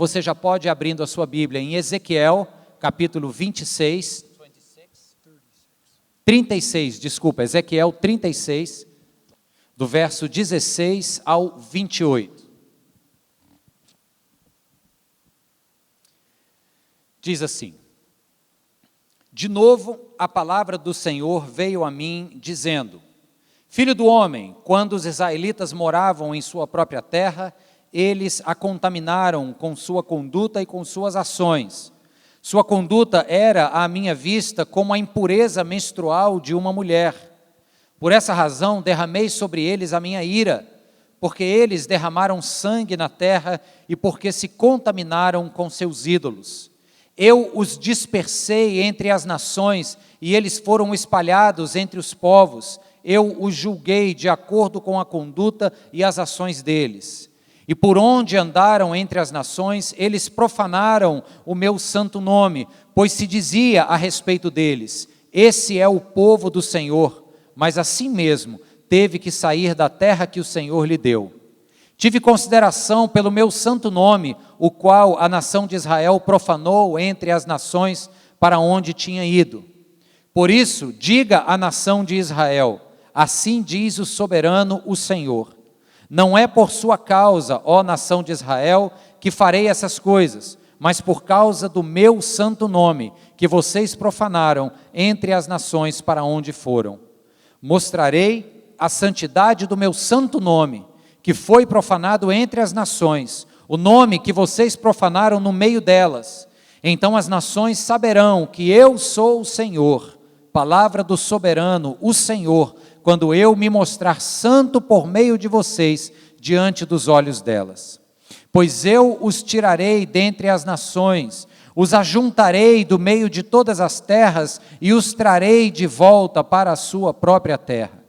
você já pode ir abrindo a sua Bíblia em Ezequiel, capítulo 26, 36, desculpa, Ezequiel 36, do verso 16 ao 28. Diz assim: De novo a palavra do Senhor veio a mim, dizendo: Filho do homem, quando os israelitas moravam em sua própria terra, eles a contaminaram com sua conduta e com suas ações. Sua conduta era, à minha vista, como a impureza menstrual de uma mulher. Por essa razão, derramei sobre eles a minha ira, porque eles derramaram sangue na terra e porque se contaminaram com seus ídolos. Eu os dispersei entre as nações e eles foram espalhados entre os povos. Eu os julguei de acordo com a conduta e as ações deles. E por onde andaram entre as nações, eles profanaram o meu santo nome, pois se dizia a respeito deles: esse é o povo do Senhor, mas assim mesmo teve que sair da terra que o Senhor lhe deu. Tive consideração pelo meu santo nome, o qual a nação de Israel profanou entre as nações para onde tinha ido. Por isso, diga à nação de Israel: assim diz o soberano, o Senhor: não é por sua causa, ó nação de Israel, que farei essas coisas, mas por causa do meu santo nome, que vocês profanaram entre as nações para onde foram. Mostrarei a santidade do meu santo nome, que foi profanado entre as nações, o nome que vocês profanaram no meio delas. Então as nações saberão que eu sou o Senhor, palavra do soberano, o Senhor, quando eu me mostrar santo por meio de vocês, diante dos olhos delas. Pois eu os tirarei dentre as nações, os ajuntarei do meio de todas as terras e os trarei de volta para a sua própria terra.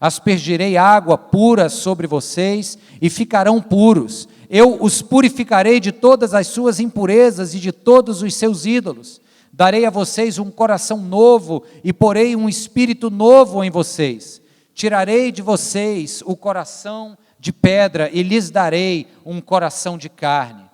Aspergirei água pura sobre vocês e ficarão puros. Eu os purificarei de todas as suas impurezas e de todos os seus ídolos. Darei a vocês um coração novo e porei um espírito novo em vocês. Tirarei de vocês o coração de pedra e lhes darei um coração de carne.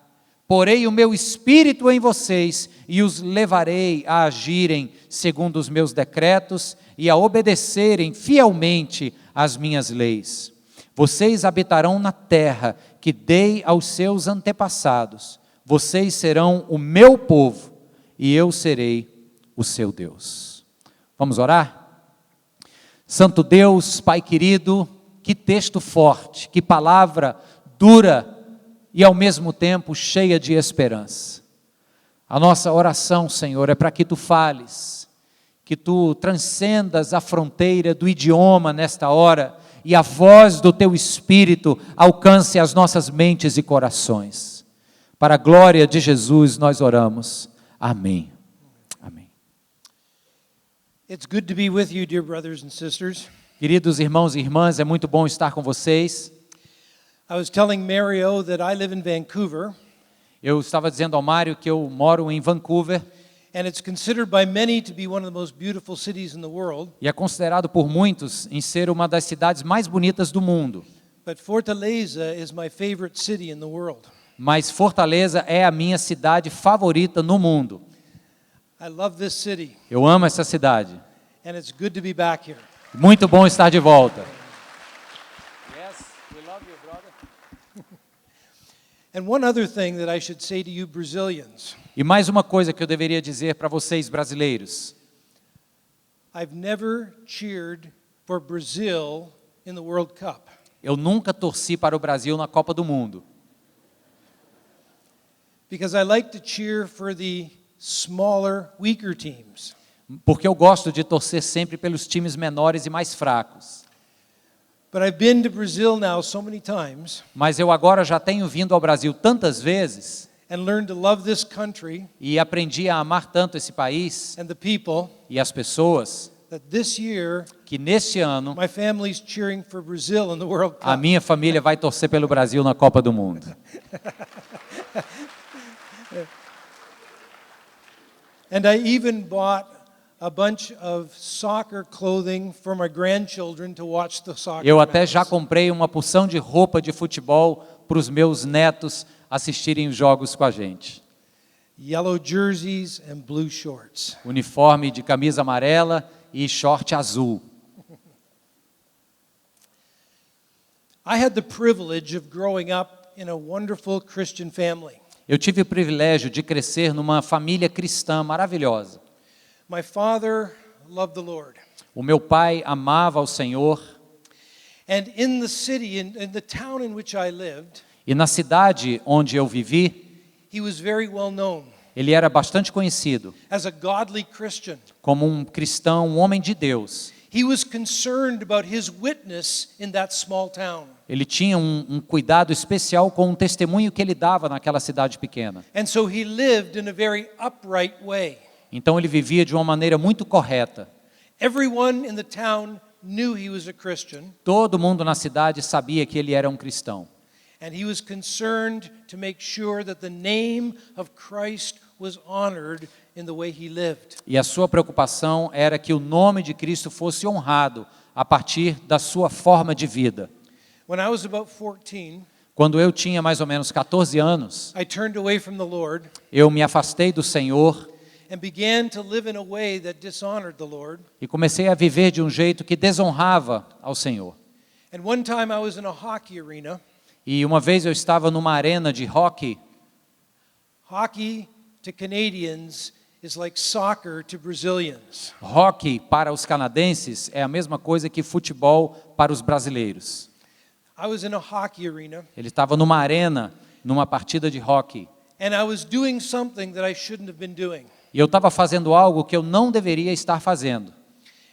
Porei o meu espírito em vocês e os levarei a agirem segundo os meus decretos e a obedecerem fielmente às minhas leis. Vocês habitarão na terra que dei aos seus antepassados. Vocês serão o meu povo e eu serei o seu Deus. Vamos orar? Santo Deus, Pai querido, que texto forte, que palavra dura e ao mesmo tempo cheia de esperança. A nossa oração, Senhor, é para que Tu fales, que Tu transcendas a fronteira do idioma nesta hora e a voz do Teu Espírito alcance as nossas mentes e corações. Para a glória de Jesus nós oramos. Amém. Amém. It's good to be with you, dear brothers and sisters. Queridos irmãos e irmãs, é muito bom estar com vocês. I was telling Mario that I live in Vancouver, Eu estava dizendo ao Mário que eu moro em Vancouver and it's considered by many to be one of the most beautiful cities in the world. e é considerado por muitos em ser uma das cidades mais bonitas do mundo. But Fortaleza is my favorite city in the world. Mas Fortaleza é a minha cidade favorita no mundo. I love this city, Eu amo essa cidade. and it's good to be back here. Muito bom estar de volta. Yes, we love you, brother. And one other thing that I should say to you Brazilians. E mais uma coisa que eu deveria dizer para vocês brasileiros. I've never cheered for Brazil in the World Cup. Eu nunca torci para o Brasil na Copa do Mundo. Because I like to cheer for the smaller, weaker teams. Porque eu gosto de torcer sempre pelos times menores e mais fracos. But I've been to Brazil now so many times Mas eu agora já tenho vindo ao Brasil tantas vezes and learned to love this country e aprendi a amar tanto esse país and the people e as pessoas that this year que neste ano my family's cheering for Brazil in the World a Cup. minha família vai torcer pelo Brasil na Copa do Mundo. And I even bought a bunch of soccer clothing for my grandchildren to watch the soccer Eu até já matches. comprei uma porção de roupa de futebol para os meus netos assistirem os jogos com a gente. Yellow jerseys and blue shorts. Uniforme de camisa amarela e short azul. I had the privilege of growing up in a wonderful Christian family. Eu tive o privilégio de crescer numa família cristã maravilhosa. My father loved the Lord. O meu pai amava ao Senhor. And in the city, in the town in which I lived, E na cidade onde eu vivi, he was very well known ele era bastante conhecido as a godly Christian. como um cristão, um homem de Deus. He was concerned about his witness in that small town. Ele tinha um cuidado especial com o testemunho que ele dava naquela cidade pequena. And so he lived in a very upright way. Então ele vivia de uma maneira muito correta. Everyone in the town knew he was a Christian, Todo mundo na cidade sabia que ele era um cristão. and he was concerned to make sure that the name of Christ was honored in the way he lived. E a sua preocupação era que o nome de Cristo fosse honrado a partir da sua forma de vida. When I was about 14, Quando eu tinha mais ou menos 14 anos, I turned away from the Lord eu me afastei do Senhor and began to live in a way that dishonored the Lord. e comecei a viver de um jeito que desonrava ao Senhor. And one time I was in a hockey arena. E uma vez eu estava numa arena de hockey. Hockey to Canadians is like soccer to Brazilians. Hockey para os canadenses é a mesma coisa que futebol para os brasileiros. I was in a hockey arena, Ele estava numa arena, numa partida de hockey. and I was doing something that I shouldn't have been doing. E eu estava fazendo algo que eu não deveria estar fazendo.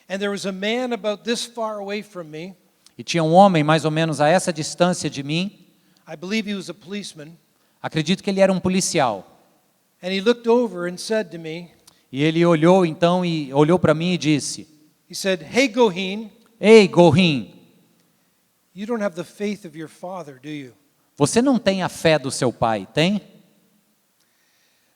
And there was a man about this far away from me. E tinha um homem mais ou menos a essa distância de mim. I believe he was a policeman. Acredito que ele era um policial. And he looked over and said to me, E ele olhou então e olhou para mim e disse: he said, "Hey Goheen, Ei, Goheen, you don't have the faith of your father, do you?" você não tem a fé do seu pai, tem?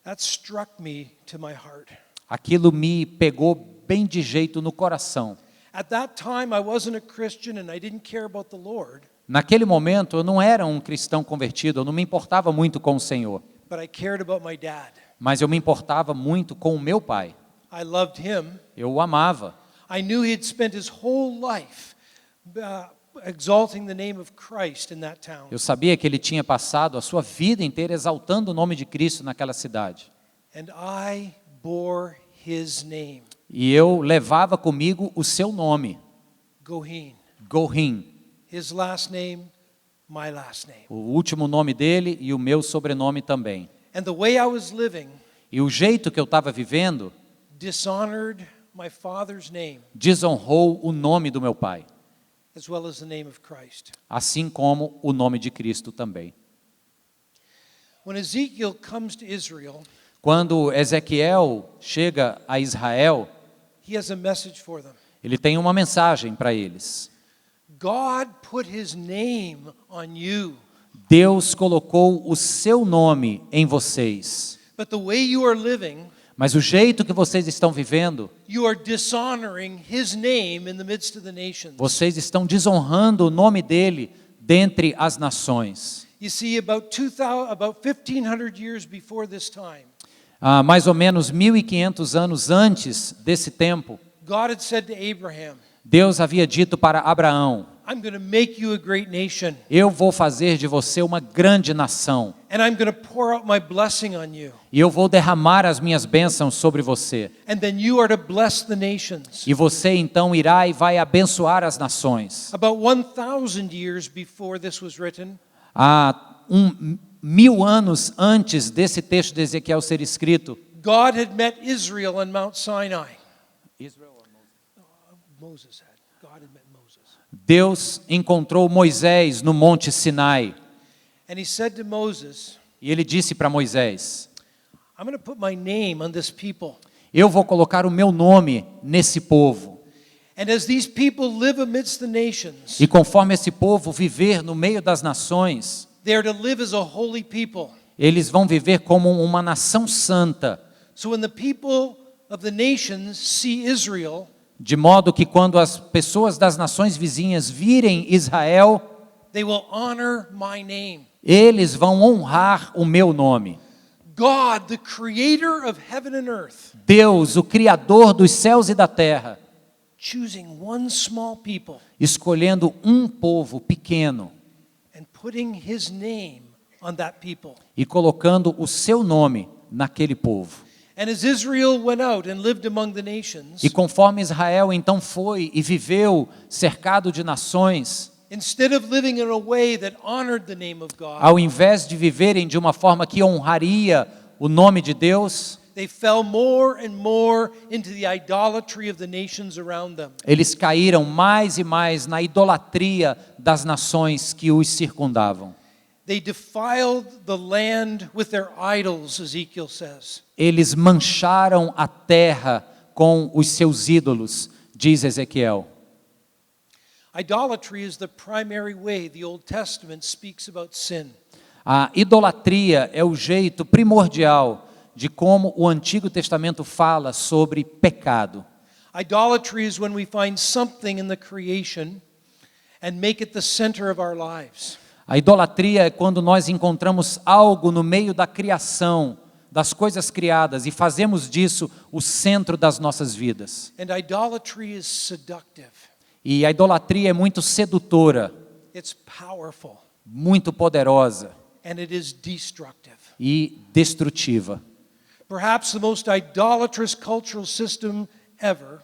That struck me to my heart. Aquilo me pegou bem de jeito no coração. At that time I wasn't a Christian and I didn't care about the Lord, Naquele momento eu não era um cristão convertido, eu não me importava muito com o Senhor, but I cared about my dad. mas eu me importava muito com o meu pai. I loved him. Eu o amava. I knew he had spent his whole life exalting the name of Christ in that town. Eu sabia que ele tinha passado a sua vida inteira exaltando o nome de Cristo naquela cidade. And I bore his name, E eu levava comigo o seu nome, Goheen. Goheen, His last name, my last name. o último nome dele e o meu sobrenome também. And the way I was living E o jeito que eu estava vivendo dishonored my father's name desonrou o nome do meu pai, as well as the name of Christ. assim como o nome de Cristo também. When Ezekiel comes to Israel, Quando Ezequiel chega a Israel, he has a message for them. ele tem uma mensagem para eles. God put his name on you, Deus colocou o seu nome em vocês, but the way you are living, mas o jeito que vocês estão vivendo, you are dishonoring his name in the midst of the nations. vocês estão desonrando o nome dele dentre as nações. You see, about 1,500 years before this time, Mais ou menos 1.500 anos antes desse tempo, God had said to Abraham, Deus havia dito para Abraão: I'm going to make you a great nation, eu vou fazer de você uma grande nação, and I'm going to pour out my blessing on you. e eu vou derramar as minhas bênçãos sobre você. And then you are to bless the nations. E você então irá e vai abençoar as nações. About 1,000 years before this was written, Há 1.000 anos antes desse texto de Ezequiel ser escrito, God had met Israel on Mount Sinai. Moses had. God had met Moses. Deus encontrou Moisés no Monte Sinai. And he said to Moses, E ele disse para Moisés: I'm going to put my name on this people. eu vou colocar o meu nome nesse povo. And as these people live amidst the nations, E conforme esse povo viver no meio das nações, they are to live as a holy people. eles vão viver como uma nação santa. So when the people of the nations see Israel, De modo que quando as pessoas das nações vizinhas virem Israel, they will honor my name. Eles vão honrar o meu nome. God, the creator of heaven and earth, Deus, o Criador dos céus e da terra, choosing one small people escolhendo um povo pequeno and putting his name on that people. e colocando o seu nome naquele povo. And as Israel went out and lived among the nations, E conforme Israel então foi e viveu cercado de nações, instead of living in a way that honored the name of God, ao invés de viverem de uma forma que honraria o nome de Deus, they fell more and more into the idolatry of the nations around them. eles caíram mais e mais na idolatria das nações que os circundavam. They defiled the land with their idols, Ezekiel says. Eles mancharam a terra com os seus ídolos, diz Ezequiel. Idolatry is the primary way the Old Testament speaks about sin. A idolatria é o jeito primordial de como o Antigo Testamento fala sobre pecado. Idolatry is when we find something in the creation and make it the center of our lives. A idolatria é quando nós encontramos algo no meio da criação, das coisas criadas, e fazemos disso o centro das nossas vidas. And idolatry is seductive. E a idolatria é muito sedutora, It's powerful. muito poderosa And it is destructive. e destrutiva. Perhaps the most idolatrous cultural system ever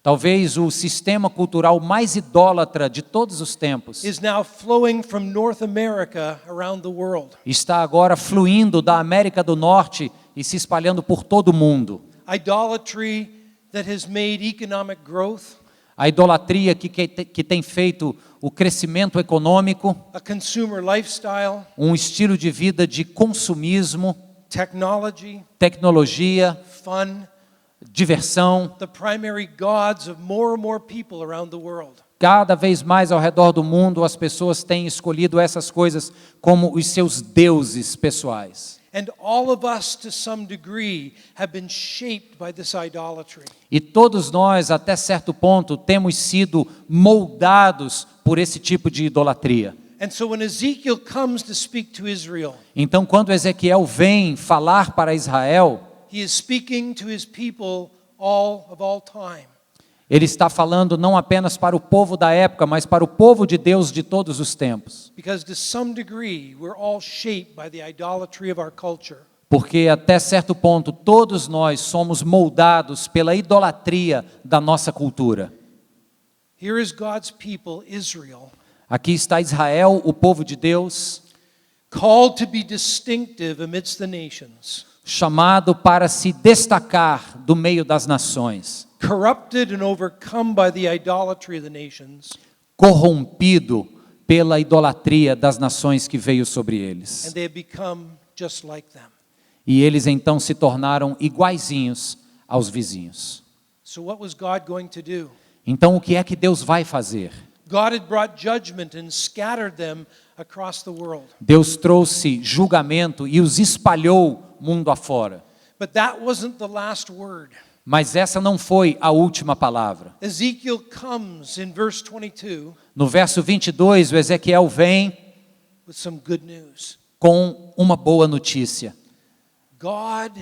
Talvez o sistema cultural mais idólatra de todos os tempos is now flowing from North America around the world. está agora fluindo da América do Norte e se espalhando por todo o mundo. Idolatry that has made economic growth A idolatria que tem feito o crescimento econômico, a consumer lifestyle, um estilo de vida de consumismo, technology, tecnologia, fun, diversão, the primary gods of more and more people around the world. cada vez mais ao redor do mundo as pessoas têm escolhido essas coisas como os seus deuses pessoais. And all of us, to some degree, have been shaped by this idolatry. E todos nós, até certo ponto, temos sido moldados por esse tipo de idolatria. And so when Ezekiel comes to speak to Israel, Então, quando Ezequiel vem falar para Israel, he is speaking to his people of all time. ele está falando não apenas para o povo da época, mas para o povo de Deus de todos os tempos. Because to some degree, we're all shaped by the idolatry of our culture. Porque até certo ponto todos nós somos moldados pela idolatria da nossa cultura. Here is God's people, Israel, Aqui está Israel, o povo de Deus, called to be distinctive amidst the nations, chamado para se destacar do meio das nações, corrupted and overcome by the idolatry of the nations, corrompido pela idolatria das nações que veio sobre eles. and they have become just like them. E eles então se tornaram iguaizinhos aos vizinhos. So what was God going to do? Então o que é que Deus vai fazer? God had brought judgment and scattered them across the world. Deus trouxe julgamento e os espalhou mundo afora. But that wasn't the last word. Mas essa não foi a última palavra. Ezekiel comes in verse 22 No verso 22, o Ezequiel vem with some good news. com uma boa notícia. God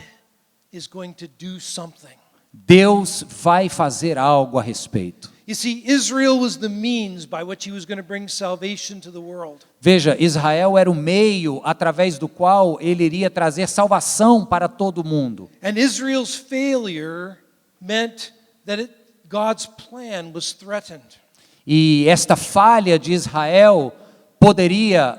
is going to do something. Deus vai fazer algo a respeito. You see, Israel was the means by which he was going to bring salvation to the world. Veja, Israel era o meio através do qual ele iria trazer salvação para todo mundo. And Israel's failure meant that God's plan was threatened. E esta falha de Israel poderia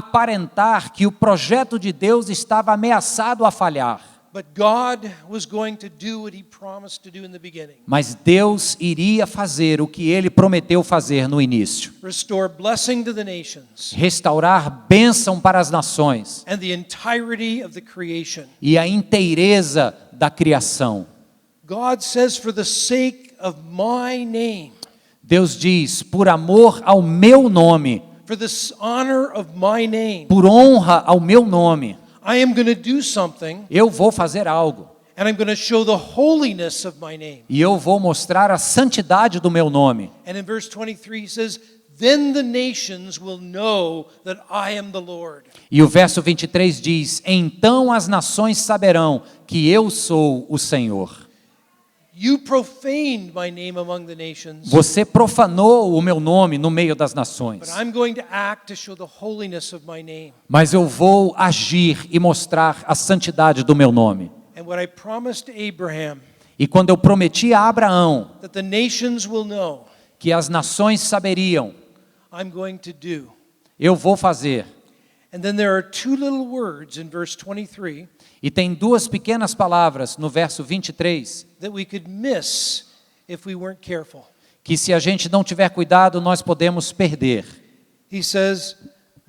aparentar que o projeto de Deus estava ameaçado a falhar. But God was going to do what he promised to do in the beginning. Mas Deus iria fazer o que ele prometeu fazer no início. Restore blessing to the nations Restaurar bênção para as nações and the entirety of the creation. e a inteireza da criação. God says, for the sake of my name, Deus diz, por amor ao meu nome, for the honor of my name, por honra ao meu nome, I am going to do something, eu vou fazer algo. and I'm going to show the holiness of my name. E eu vou mostrar a santidade do meu nome. And in verse 23 he says, then the nations will know that I am the Lord. E o verso 23 diz: então as nações saberão que eu sou o Senhor. You profaned my name among the nations. Você profanou o meu nome no meio das nações. But I'm going to act to show the holiness of my name. Mas eu vou agir e mostrar a santidade do meu nome. And what I promised to Abraham, E quando eu prometi a Abraão that the nations will know, que as nações saberiam, I'm going to do. eu vou fazer. And then there are two little words in verse 23 E tem duas pequenas palavras no verso 23, that we could miss if we weren't careful. que se a gente não tiver cuidado, nós podemos perder. He says,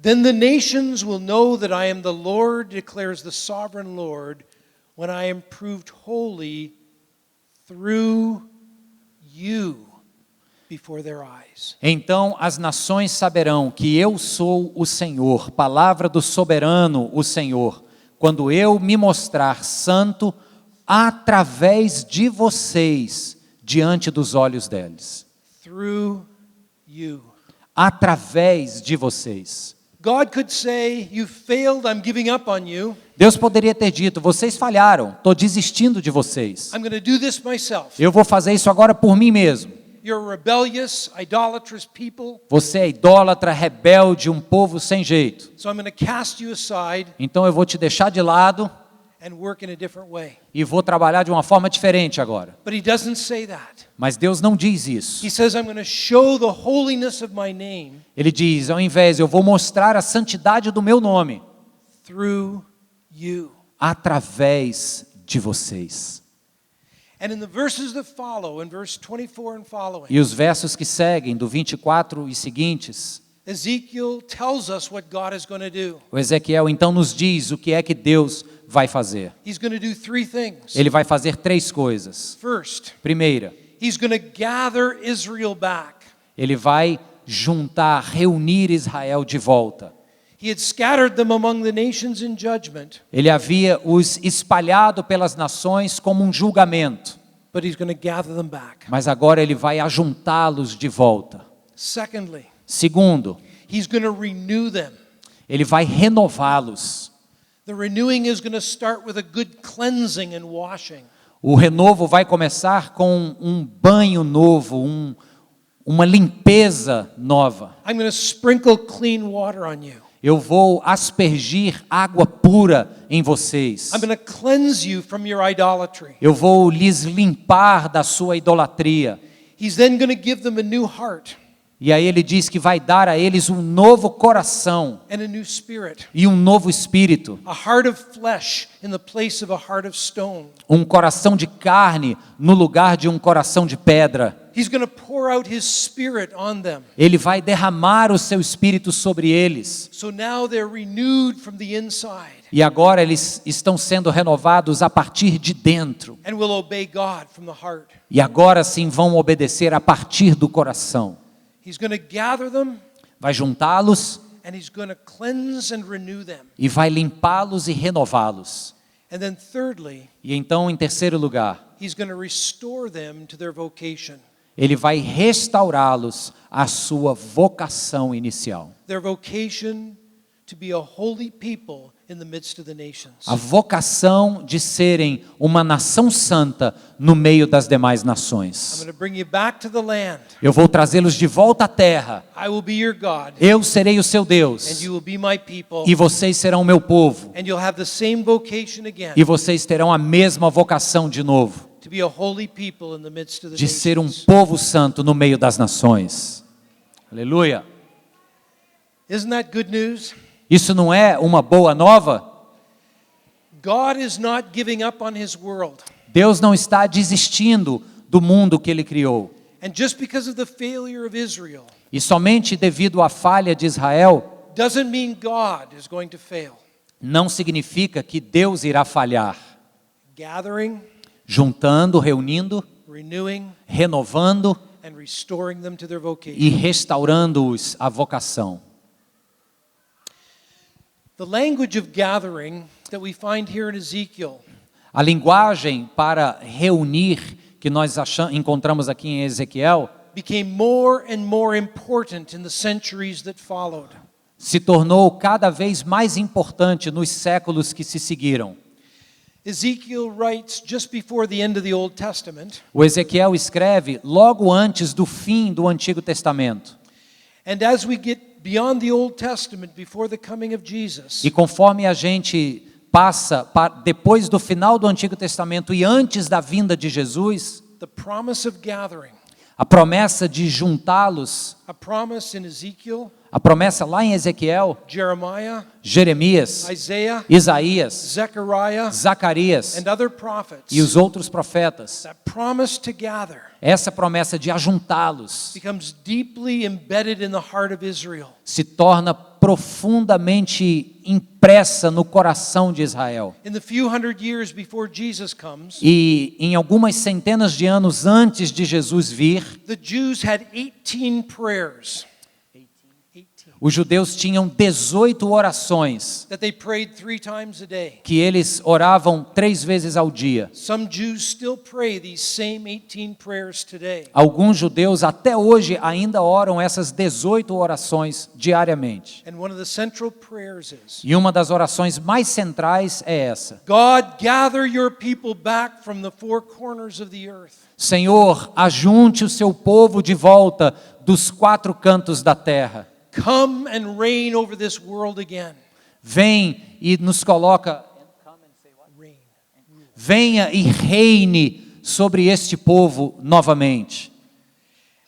then the nations will know that I am the Lord, declares the sovereign Lord, when I am proved holy through you before their eyes. Então as nações saberão que eu sou o Senhor, palavra do soberano, o Senhor, quando eu me mostrar santo através de vocês, diante dos olhos deles. Through you. Através de vocês. God could say, you failed, I'm giving up on you. Deus poderia ter dito: vocês falharam, estou desistindo de vocês. I'm going to do this myself. Eu vou fazer isso agora por mim mesmo. You're a rebellious, idolatrous people, Você é idólatra, rebelde, um povo sem jeito. so I'm going to cast you aside Então eu vou te deixar de lado and work in a different way. e vou trabalhar de uma forma diferente agora. But he doesn't say that. Mas Deus não diz isso. He says, I'm going to show the holiness of my name Ele diz: ao invés, eu vou mostrar a santidade do meu nome through you. através de vocês. And in the verses that follow, in verse 24 and following, E os versos que seguem, do 24 e seguintes, Ezekiel tells us what God is going to do. o Ezequiel então nos diz o que é que Deus vai fazer. He's going to do three things. Ele vai fazer três coisas. First, Primeira, he's going to gather Israel back. ele vai juntar, reunir Israel de volta. He had scattered them among the nations in judgment, Ele havia os espalhado pelas nações como um julgamento, but he's going to gather them back. mas agora ele vai ajuntá-los de volta. Secondly, Segundo, he's going to renew them. ele vai renová-los. The renewing is going to start with a good cleansing and washing. O renovo vai começar com um banho novo, uma limpeza nova. I'm going to sprinkle clean water on you. Eu vou aspergir água pura em vocês. I'm going to cleanse you from your idolatry. Eu vou lhes limpar da sua idolatria. He's then going to give them a new heart E aí ele diz que vai dar a eles um novo coração and a new spirit. e um novo espírito. A heart of flesh in the place of a heart of stone. Um coração de carne no lugar de um coração de pedra. He's going to pour out his spirit on them. Ele vai derramar o seu espírito sobre eles. So now they're renewed from the inside E agora eles estão sendo renovados a partir de dentro. and will obey God from the heart. E agora sim vão obedecer a partir do coração. He's going to gather them Vai juntá-los and he's going to cleanse and renew them. e vai limpá-los e renová-los. And then thirdly, E então, em terceiro lugar, he's going to restore them to their vocation. ele vai restaurá-los à sua vocação inicial. Their vocation to be a holy people in the midst of the nations. A vocação de serem uma nação santa no meio das demais I'm nações. going to bring you back to the land. Eu vou trazê-los de volta à terra. I will be your God, Eu serei o seu and Deus. you will be my people, E vocês serão meu povo. and you'll have the same vocation again, E vocês terão a mesma vocação de novo. to be a holy people in the midst of the De ser um nations. povo santo no meio das nações. Aleluia. Isn't that good news? Isso não é uma boa nova? God is not giving up on his world. Deus não está desistindo do mundo que ele criou. And just because of the failure of Israel E somente devido à falha de Israel, doesn't mean God is going to fail. não significa que Deus irá falhar. Gathering, Juntando, reunindo, renewing, renovando and restoring them to their vocation. e restaurando-os à vocação. The language of gathering that we find here in Ezekiel A linguagem para reunir que nós encontramos aqui em Ezequiel became more and more important in the centuries that followed. se tornou cada vez mais importante nos séculos que se seguiram. Ezekiel writes just before the end of the Old Testament, O Ezequiel escreve logo antes do fim do Antigo Testamento. and as we get beyond the Old Testament before the coming of Jesus, E conforme a gente passa depois do final do Antigo Testamento e antes da vinda de Jesus, the promise of gathering, a promessa de juntá-los, a promise in Ezekiel, a promessa lá em Ezequiel, Jeremiah, Jeremias, Isaiah, Isaías, Zechariah, Zacarias and other prophets, e os outros profetas. that promise to gather Essa promessa de ajuntá-los becomes deeply embedded in the heart of Israel. se torna profundamente impressa no coração de Israel. In the few hundred years before Jesus comes, E em algumas centenas de anos antes de Jesus vir, the Jews had 18 prayers. 18. os judeus tinham 18 orações That they prayed 3 times a day. que eles oravam 3 vezes ao dia. Some Jews still pray these same 18 prayers today. Alguns judeus até hoje ainda oram essas 18 orações diariamente. And one of the central prayers is, E uma das orações mais centrais é essa: God, gather your people back from the 4 corners of the earth. Senhor, ajunte o seu povo de volta dos 4 cantos da terra. Come and reign over this world again. Vem e nos coloca, Reign. venha e reine sobre este povo novamente.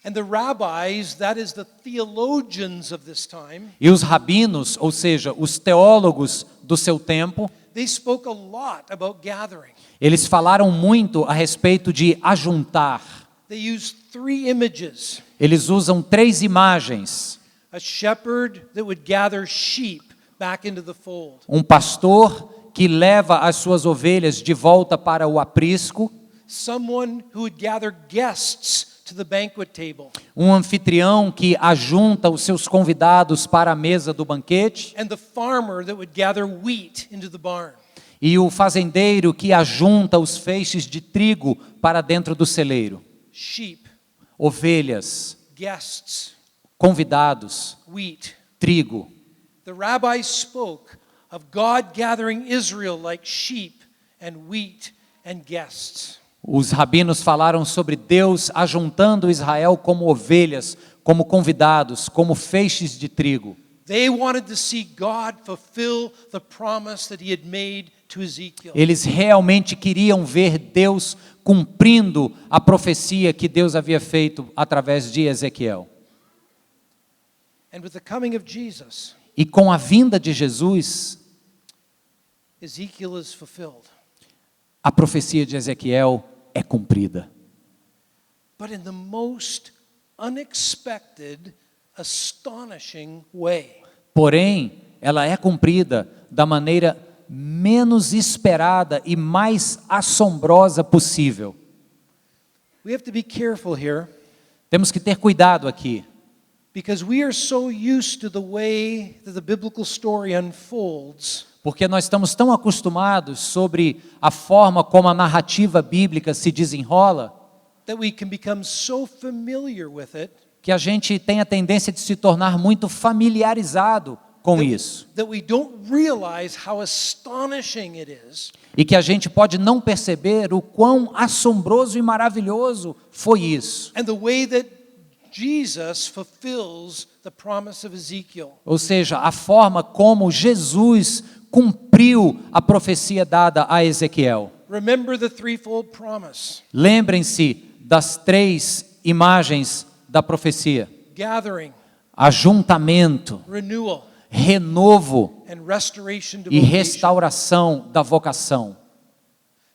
And the rabbis, that is the theologians of this time, E os rabinos, ou seja, os teólogos do seu tempo, they spoke a lot about gathering. eles falaram muito a respeito de ajuntar. They used 3 images. Eles usam 3 imagens. A shepherd that would gather sheep back into the fold. Um pastor que leva as suas ovelhas de volta para o aprisco. Someone who would gather guests to the banquet table. Um anfitrião que ajunta os seus convidados para a mesa do banquete. And the farmer that would gather wheat into the barn. E o fazendeiro que ajunta os feixes de trigo para dentro do celeiro. Sheep, Ovelhas, guests, convidados, wheat. trigo. The rabbis spoke of God gathering Israel like sheep and wheat and guests. Os rabinos falaram sobre Deus ajuntando Israel como ovelhas, como convidados, como feixes de trigo. They wanted to see God fulfill the promise that he had made to Ezekiel. Eles realmente queriam ver Deus cumprindo a profecia que Deus havia feito através de Ezequiel. And with the coming of Jesus, E com a vinda de Jesus, Ezekiel is fulfilled. a profecia de Ezequiel é cumprida. But in the most unexpected, astonishing way. Porém, ela é cumprida da maneira menos esperada e mais assombrosa possível. We have to be careful here Temos que ter cuidado aqui, because we are so used to the way that the biblical story unfolds porque nós estamos tão acostumados sobre a forma como a narrativa bíblica se desenrola, that we can become so familiar with it que a gente tem a tendência de se tornar muito familiarizado com isso. that we don't realize how astonishing it is E que a gente pode não perceber o quão assombroso e maravilhoso foi isso. and the way that Jesus fulfills the promise of Ezekiel. Ou seja, a forma como Jesus cumpriu a profecia dada a Ezequiel. Remember the threefold promise: Lembrem-se das 3 imagens da profecia: gathering, ajuntamento, renewal, renovo and restoration to e vocation. restauração da vocação.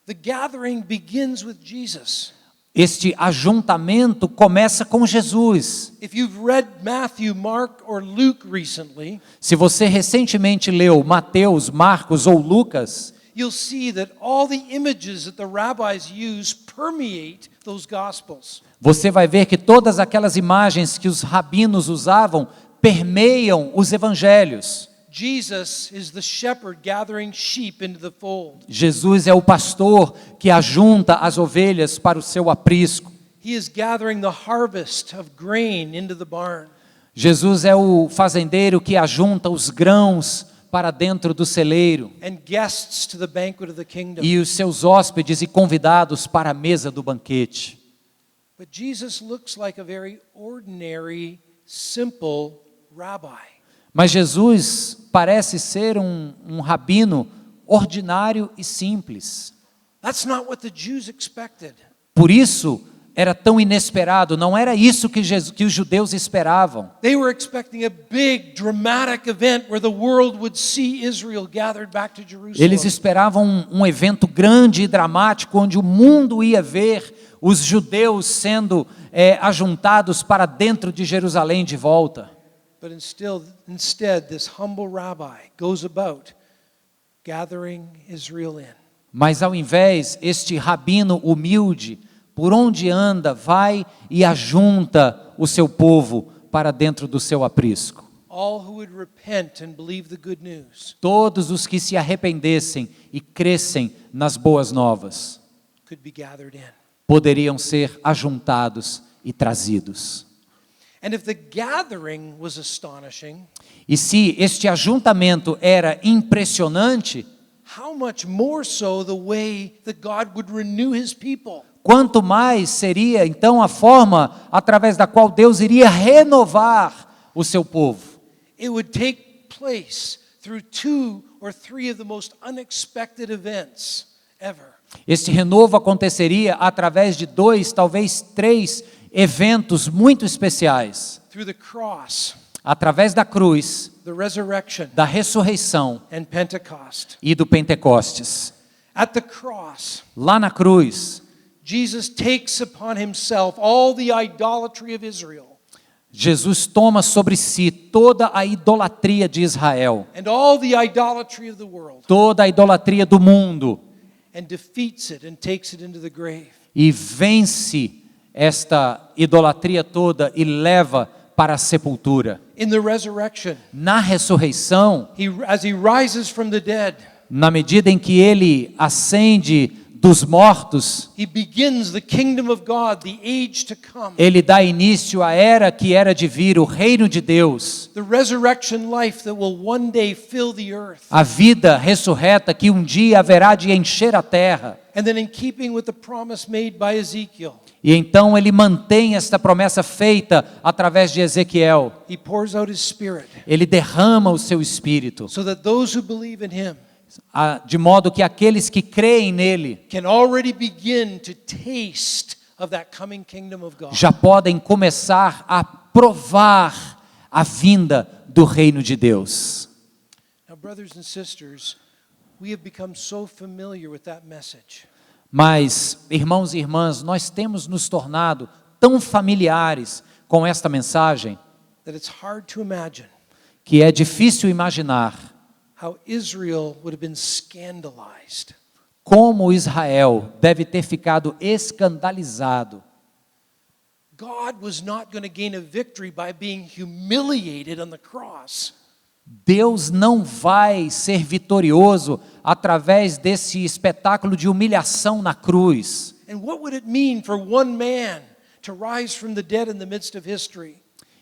The gathering begins with Jesus. Este ajuntamento começa com Jesus. If you've read Matthew, Mark, or Luke recently, Se você recentemente leu Mateus, Marcos ou Lucas, you'll see that all the images that the rabbis use permeate those gospels. você vai ver que todas aquelas imagens que os rabinos usavam permeiam os evangelhos. Jesus is the shepherd gathering sheep into the fold. Jesus é o pastor que ajunta as ovelhas para o seu aprisco. He is gathering the harvest of grain into the barn. Jesus é o fazendeiro que ajunta os grãos para dentro do celeiro And guests to the banquet of the kingdom. e os seus hóspedes e convidados para a mesa do banquete. But Jesus looks like a very ordinary, simple rabbi. Mas Jesus parece ser um rabino ordinário e simples. That's not what the Jews expected. Por isso era tão inesperado, não era isso que os judeus esperavam. They were expecting a big, dramatic event where the world would see Israel gathered back to Jerusalem. Eles esperavam um evento grande e dramático, onde o mundo ia ver os judeus sendo ajuntados para dentro de Jerusalém de volta. But instead, this humble rabbi goes about gathering Israel in. Mas ao invés, este rabino humilde, por onde anda, vai e ajunta o seu povo para dentro do seu aprisco. All who would repent and believe the good news Todos os que se arrependessem e crescem nas boas novas could be gathered in. poderiam ser ajuntados e trazidos. And if the gathering was astonishing, E se este ajuntamento era impressionante, how much more so the way that God would renew his people? quanto mais seria então a forma através da qual Deus iria renovar o seu povo. It would take place through 2 or 3 of the most unexpected events ever. Este renovo aconteceria através de 2, talvez 3 eventos muito especiais. Through the cross, Através da cruz, the resurrection, da ressurreição and Pentecost. e do Pentecostes. At the cross, Lá na cruz, Jesus takes upon himself all the idolatry of Israel Jesus toma sobre si toda a idolatria de Israel, and all the idolatry of the world toda a idolatria do mundo, and defeats it and takes it into the grave. e vence esta idolatria toda e leva para a sepultura. In the resurrection, Na ressurreição, as he rises from the dead, na medida em que ele ascende dos mortos, he begins the kingdom of God, the age to come. ele dá início à era que era de vir, o reino de Deus, The resurrection life that will one day fill the earth. a vida ressurreta que um dia haverá de encher a terra. And then in keeping with the promise made by Ezekiel, E então ele mantém esta promessa feita através de Ezequiel. he pours out his spirit Ele derrama o seu espírito, so that those who believe in him de modo que aqueles que creem nele can already begin to taste of that coming kingdom of God. já podem começar a provar a vinda do reino de Deus. Now, brothers and sisters, we have become so familiar with that message Mas, irmãos e irmãs, nós temos nos tornado tão familiares com esta mensagem that it's hard to imagine que é difícil imaginar how Israel would have been scandalized. como Israel deve ter ficado escandalizado. God was not going to gain a victory by being humiliated on the cross. Deus não vai ser vitorioso através desse espetáculo de humilhação na cruz. And what would it mean for one man to rise from the dead in the midst of history?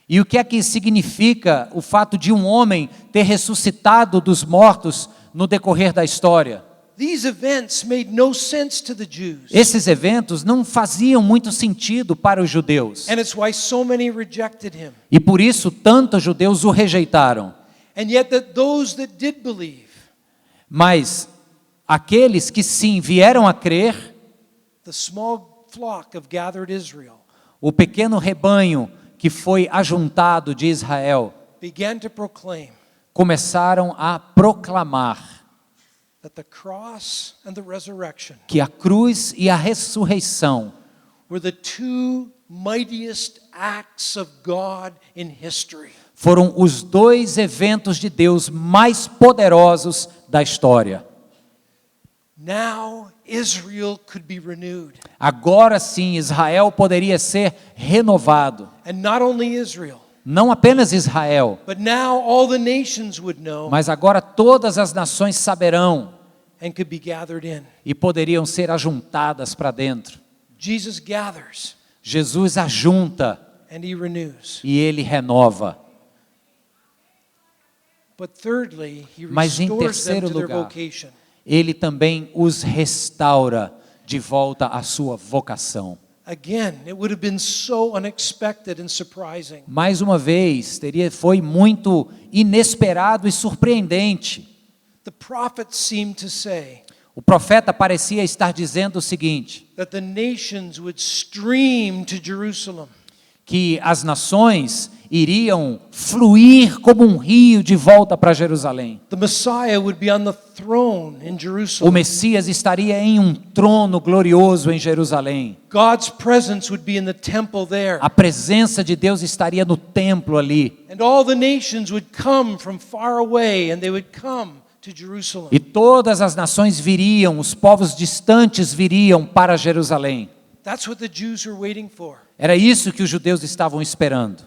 E o que é que significa o fato de um homem ter ressuscitado dos mortos no decorrer da história? These events made no sense to the Jews. Esses eventos não faziam muito sentido para os judeus. And it's why so many rejected him. E por isso tantos judeus o rejeitaram. And yet that those that did believe, Mas aqueles que sim vieram a crer, the small flock of gathered Israel, o pequeno rebanho que foi ajuntado de Israel, began to proclaim começaram a proclamar that the cross and the resurrection que a cruz e a ressurreição were the 2 mightiest acts of God in history. foram os 2 eventos de Deus mais poderosos da história. Now Israel could be renewed. Agora sim, Israel poderia ser renovado. And not only Israel, Não apenas Israel, but now all the nations would know mas agora todas as nações saberão and could be gathered in. e poderiam ser ajuntadas para dentro. Jesus gathers Jesus ajunta and he renews. e ele renova. But thirdly, he Mas em restores them terceiro to their lugar, vocation. ele também os restaura de volta à sua vocação. Again, it would have been so unexpected and surprising. Mais uma vez, foi muito inesperado e surpreendente. The prophet seemed to say O profeta parecia estar dizendo o seguinte, that the nations would stream to Jerusalem. que as nações iriam fluir como um rio de volta para Jerusalém. The Messiah would be on the throne in O Jerusalem. Messias estaria em um trono glorioso em Jerusalém. God's presence would be in the temple there. A presença de Deus estaria no templo ali. And all the nations would come from far away and they would come to Jerusalem. E todas as nações viriam, os povos distantes viriam para Jerusalém. That's what the Jews were waiting for. Era isso que os judeus estavam esperando.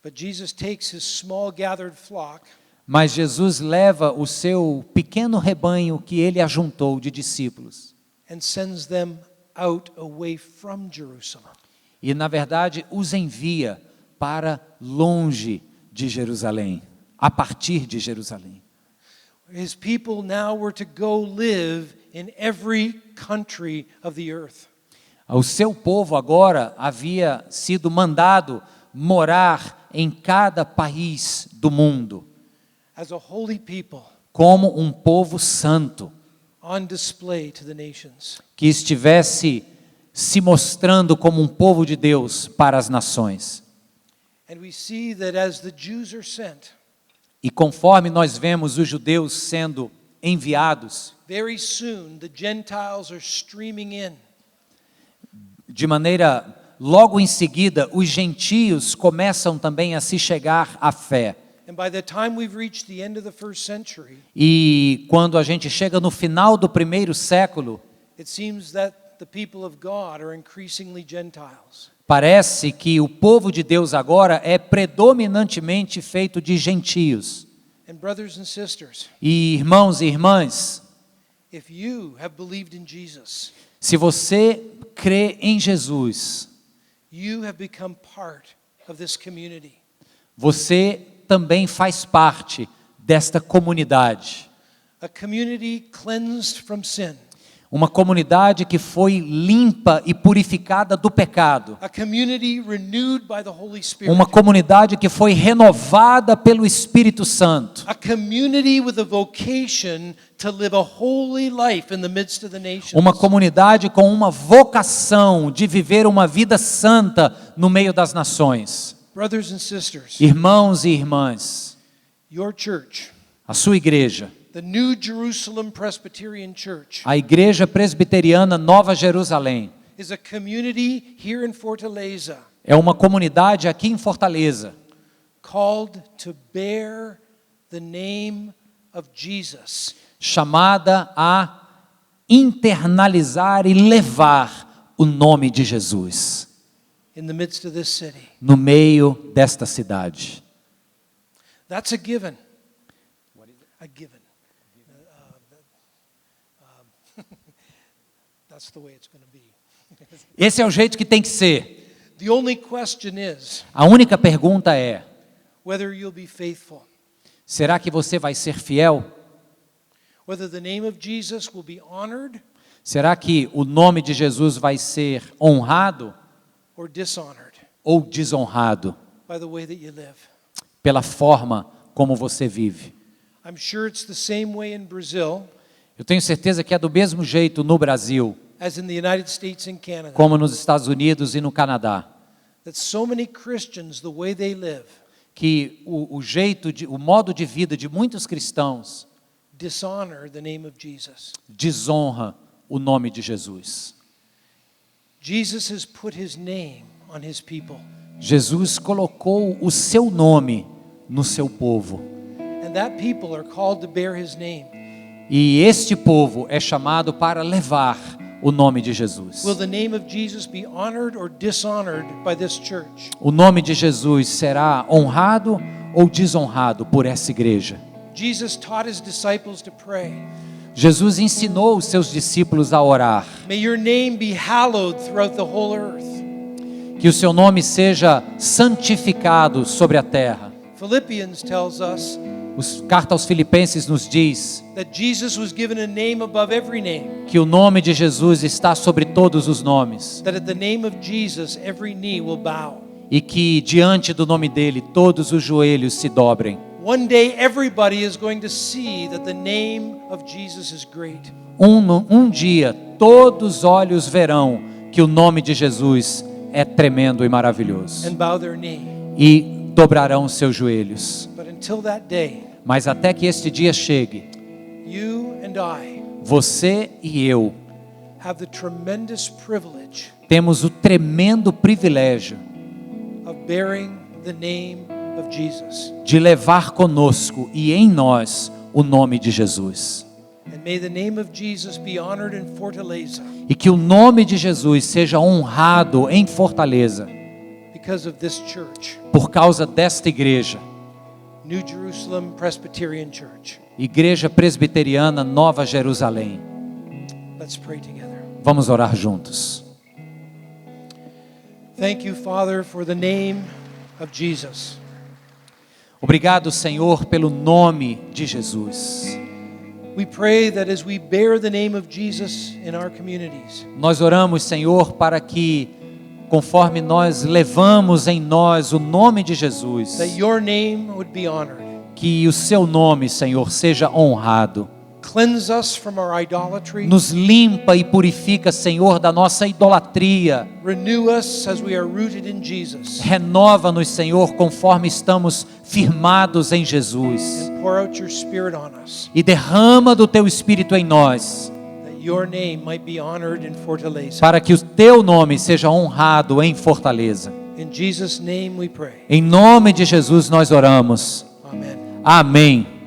But Jesus takes his small gathered flock Mas Jesus leva o seu pequeno rebanho que ele ajuntou de discípulos. and sends them out away from Jerusalem. E, na verdade, os envia para longe de Jerusalém, a partir de Jerusalém. His people now were to go live in every country of the earth. O seu povo agora havia sido mandado morar em cada país do mundo, As a holy people como um povo santo, on display to the nations. que estivesse se mostrando como um povo de Deus para as nações. And we see that as the Jews are sent, E conforme nós vemos os judeus sendo enviados, very soon the Gentiles are streaming in. de maneira, logo em seguida, os gentios começam também a se chegar à fé. And by the time we've reached the end of the first century, E quando a gente chega no final do primeiro século, it seems that the people of God are increasingly Gentiles. parece que o povo de Deus agora é predominantemente feito de gentios. And brothers and sisters, E irmãos e irmãs, if you have believed in Jesus, se você crê em Jesus, you have become part of this community. você também faz parte desta comunidade. A community cleansed from sin. Uma comunidade que foi limpa e purificada do pecado. A community renewed by the Holy Spirit. Uma comunidade que foi renovada pelo Espírito Santo. A community with a vocation to live a holy life in the midst of the nations. Uma comunidade com uma vocação de viver uma vida santa no meio das nações. Brothers and sisters, Irmãos e irmãs, your church, a sua igreja, the New Jerusalem Presbyterian Church, a Igreja Presbiteriana Nova Jerusalém, is a community here in Fortaleza é uma comunidade aqui em Fortaleza, called to bear the name of Jesus chamada a internalizar e levar o nome de Jesus in the midst of this city. no meio desta cidade. That's a given. A given. That's the way it's going to be. Esse é o jeito que tem que ser. The only question is A única pergunta é: whether you'll be faithful, será que você vai ser fiel? whether the name of Jesus will be honored Será que o nome de Jesus vai ser honrado or dishonored ou desonrado by the way that you live. pela forma como você vive? I'm sure it's the same way in Brazil Eu tenho certeza que é do mesmo jeito no Brasil, as in the United States and Canada. como nos Estados Unidos e no Canadá, That so many Christians, the way they live, que o modo de vida de muitos cristãos dishonor the name of Jesus. desonra o nome de Jesus. Jesus has put his name on his people. Jesus colocou o seu nome no seu povo. And that people are called to bear his name. E este povo é chamado para levar o nome de Jesus. Will the name of Jesus be honored or dishonored by this church? O nome de Jesus será honrado ou desonrado por essa igreja? Jesus taught his disciples to pray. Jesus ensinou os seus discípulos a orar. May your name be hallowed throughout the whole earth. Que o seu nome seja santificado sobre a terra. Philippians tells us A carta aos Filipenses nos diz that Jesus was given a name above every name, que o nome de Jesus está sobre todos os nomes that at the name of Jesus every knee will bow. e que diante do nome dele todos os joelhos se dobrem. One day everybody is going to see that the name of Jesus is great. Um dia todos os olhos verão que o nome de Jesus é tremendo e maravilhoso And bow their knee. e dobrarão seus joelhos. But until that day, Mas até que este dia chegue, you and I você e eu have the tremendous privilege temos o tremendo privilégio of bearing the name of Jesus. de levar conosco e em nós o nome de Jesus. And may the name of Jesus be honored in Fortaleza E que o nome de Jesus seja honrado em Fortaleza because of this church, por causa desta igreja, New Jerusalem Presbyterian Church. Igreja Presbiteriana Nova Jerusalém. Let's pray together. Vamos orar juntos. Thank you, Father, for the name of Jesus. Obrigado, Senhor, pelo nome de Jesus. We pray that as we bear the name of Jesus in our communities, Nós oramos, Senhor, para que, conforme nós levamos em nós o nome de Jesus, that your name would be honored. que o seu nome, Senhor, seja honrado. Cleanse us from our idolatry. Nos limpa e purifica, Senhor, da nossa idolatria. Renew us as we are rooted in Jesus. Renova-nos, Senhor, conforme estamos firmados em Jesus. And pour out your Spirit on us, E derrama do teu Espírito em nós, that your name might be honored in Fortaleza. para que o teu nome seja honrado em Fortaleza. In Jesus' name we pray. Em nome de Jesus nós oramos. Amen. Amém.